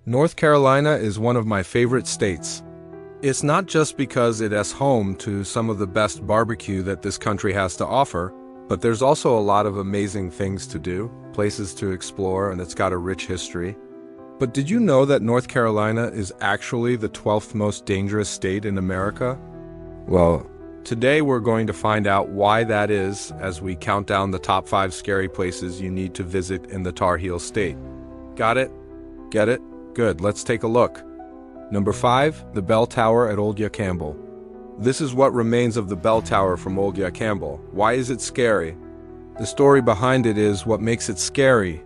North Carolina is one of my favorite states. It's not just because it is home to some of the best barbecue that this country has to offer, but there's also a lot of amazing things to do, places to explore, and it's got a rich history. But did you know that North Carolina is actually the 12th most dangerous state in America? Well, today we're going to find out why that is as we count down the top 5 scary places you need to visit in the Tar Heel state. Got it? Get it? Good, let's take a look. Number 5, the Bell Tower at Old Campbell. This is what remains of the Bell Tower from Old Campbell. Why is it scary? The story behind it is what makes it scary.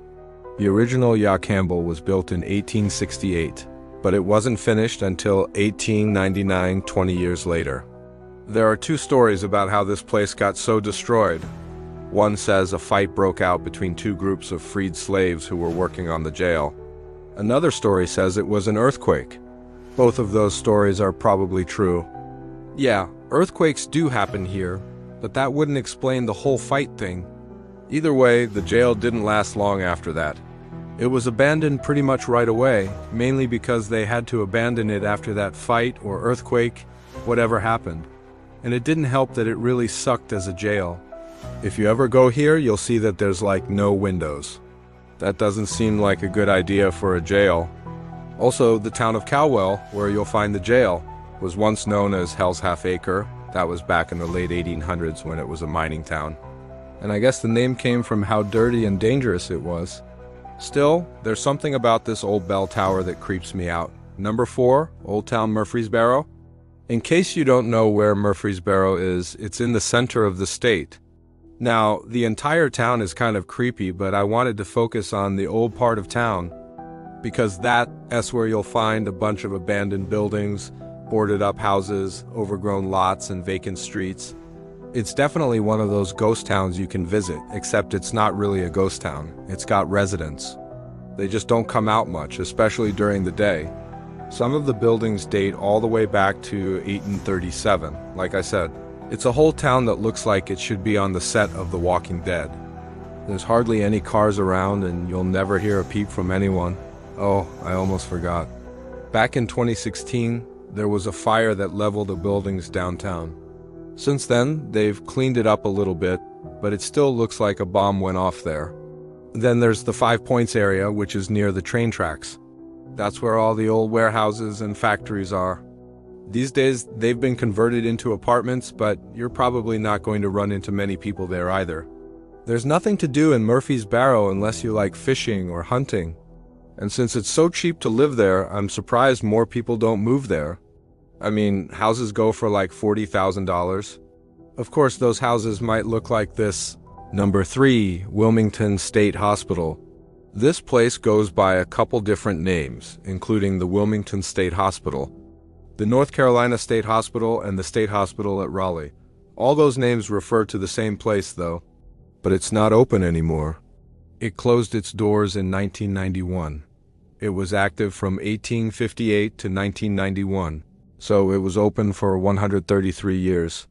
The original Campbell was built in 1868, but it wasn't finished until 1899, 20 years later. There are 2 stories about how this place got so destroyed. One says a fight broke out between 2 groups of freed slaves who were working on the jail. Another story says it was an earthquake. Both of those stories are probably true. Yeah, earthquakes do happen here, but that wouldn't explain the whole fight thing. Either way, the jail didn't last long after that. It was abandoned pretty much right away, mainly because they had to abandon it after that fight or earthquake, whatever happened. And it didn't help that it really sucked as a jail. If you ever go here, you'll see that there's like no windows. That doesn't seem like a good idea for a jail. Also, the town of Caldwell, where you'll find the jail, was once known as Hell's Half Acre. That was back in the late 1800s when it was a mining town. And I guess the name came from how dirty and dangerous it was. Still, there's something about this old bell tower that creeps me out. Number 4, Old Town Murfreesboro. In case you don't know where Murfreesboro is, it's in the center of the state. Now, the entire town is kind of creepy, but I wanted to focus on the old part of town, because that's where you'll find a bunch of abandoned buildings, boarded up houses, overgrown lots, and vacant streets. It's definitely one of those ghost towns you can visit, except it's not really a ghost town. It's got residents. They just don't come out much, especially during the day. Some of the buildings date all the way back to 1837. Like I said, it's a whole town that looks like it should be on the set of The Walking Dead. There's hardly any cars around, and you'll never hear a peep from anyone. Oh, I almost forgot. Back in 2016, there was a fire that leveled the buildings downtown. Since then, they've cleaned it up a little bit, but it still looks like a bomb went off there. Then there's the 5 Points area, which is near the train tracks. That's where all the old warehouses and factories are. These days, they've been converted into apartments, but you're probably not going to run into many people there either. There's nothing to do in Murfreesboro unless you like fishing or hunting. And since it's so cheap to live there, I'm surprised more people don't move there. I mean, houses go for like $40,000. Of course, those houses might look like this. Number 3, Wilmington State Hospital. This place goes by a couple different names, including the Wilmington State Hospital, the North Carolina State Hospital, and the State Hospital at Raleigh. All those names refer to the same place, though. But it's not open anymore. It closed its doors in 1991. It was active from 1858 to 1991. So it was open for 133 years.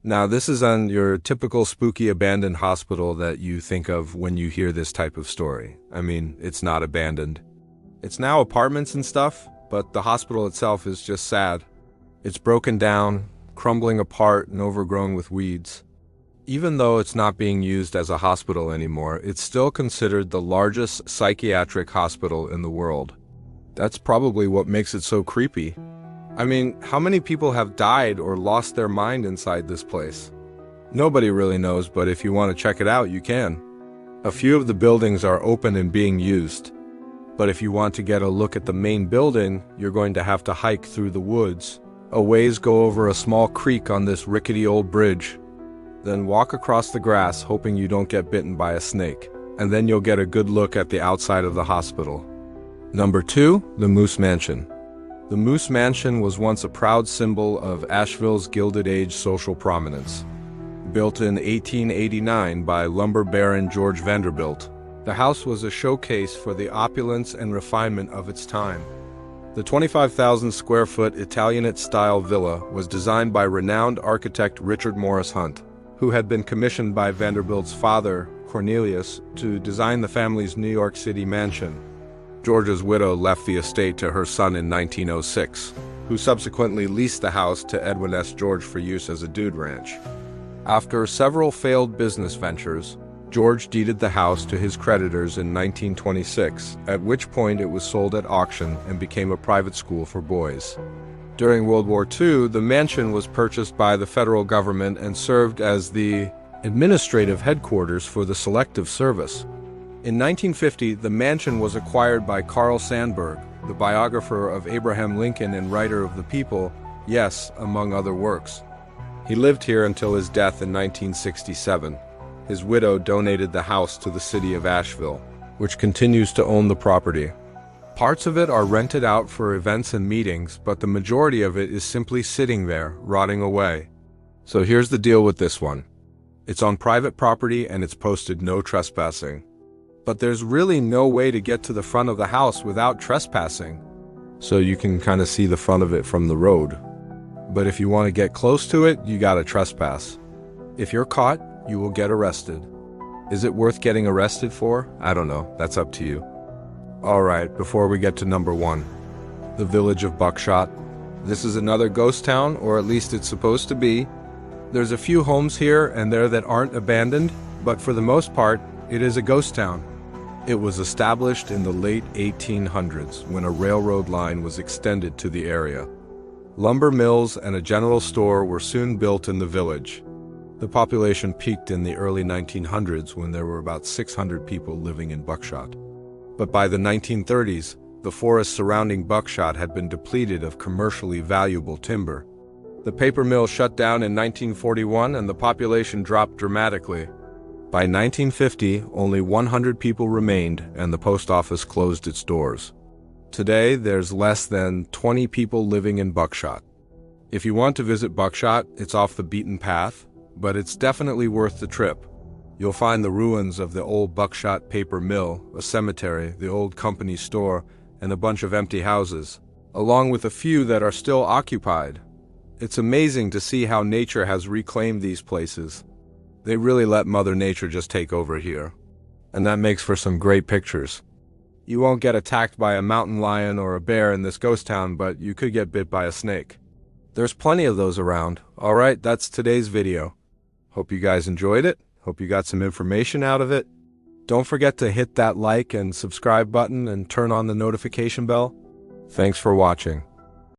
Now, this is on your typical spooky abandoned hospital that you think of when you hear this type of story. I mean, it's not abandoned. It's now apartments and stuff, but the hospital itself is just sad. It's broken down, crumbling apart, and overgrown with weeds. Even though it's not being used as a hospital anymore, it's still considered the largest psychiatric hospital in the world. That's probably what makes it so creepy. I mean, how many people have died or lost their mind inside this place? Nobody really knows, but if you want to check it out, you can. A few of the buildings are open and being used. But if you want to get a look at the main building, you're going to have to hike through the woods, a ways go over a small creek on this rickety old bridge, then walk across the grass hoping you don't get bitten by a snake, and then you'll get a good look at the outside of the hospital. Number 2, the Moose Mansion. The Moose Mansion was once a proud symbol of Asheville's Gilded Age social prominence. Built in 1889 by lumber baron George Vanderbilt, the house was a showcase for the opulence and refinement of its time. The 25,000 square foot Italianate-style villa was designed by renowned architect Richard Morris Hunt, who had been commissioned by Vanderbilt's father, Cornelius, to design the family's New York City mansion. George's widow left the estate to her son in 1906, who subsequently leased the house to Edwin S. George for use as a dude ranch. After several failed business ventures, George deeded the house to his creditors in 1926, at which point it was sold at auction and became a private school for boys. During World War II, the mansion was purchased by the federal government and served as the administrative headquarters for the Selective Service. In 1950, the mansion was acquired by Carl Sandburg, the biographer of Abraham Lincoln and writer of The People, yes, among other works. He lived here until his death in 1967. His widow donated the house to the city of Asheville, which continues to own the property. Parts of it are rented out for events and meetings, but the majority of it is simply sitting there, rotting away. So here's the deal with this one. It's on private property and it's posted no trespassing. But there's really no way to get to the front of the house without trespassing. So you can kind of see the front of it from the road. But if you want to get close to it, you gotta trespass. If you're caught, you will get arrested. Is it worth getting arrested for? I don't know, that's up to you. Alright, before we get to number 1, the village of Buckshot. This is another ghost town, or at least it's supposed to be. There's a few homes here and there that aren't abandoned, but for the most part, it is a ghost town. It was established in the late 1800s when a railroad line was extended to the area. Lumber mills and a general store were soon built in the village. The population peaked in the early 1900s when there were about 600 people living in Buckshot. But by the 1930s, the forest surrounding Buckshot had been depleted of commercially valuable timber. The paper mill shut down in 1941 and the population dropped dramatically. By 1950, only 100 people remained and the post office closed its doors. Today, there's less than 20 people living in Buckshot. If you want to visit Buckshot, it's off the beaten path, but it's definitely worth the trip. You'll find the ruins of the old Buckshot paper mill, a cemetery, the old company store, and a bunch of empty houses, along with a few that are still occupied. It's amazing to see how nature has reclaimed these places. They really let Mother Nature just take over here. And that makes for some great pictures. You won't get attacked by a mountain lion or a bear in this ghost town, but you could get bit by a snake. There's plenty of those around. Alright, that's today's video. Hope you guys enjoyed it. Hope you got some information out of it. Don't forget to hit that like and subscribe button and turn on the notification bell. Thanks for watching.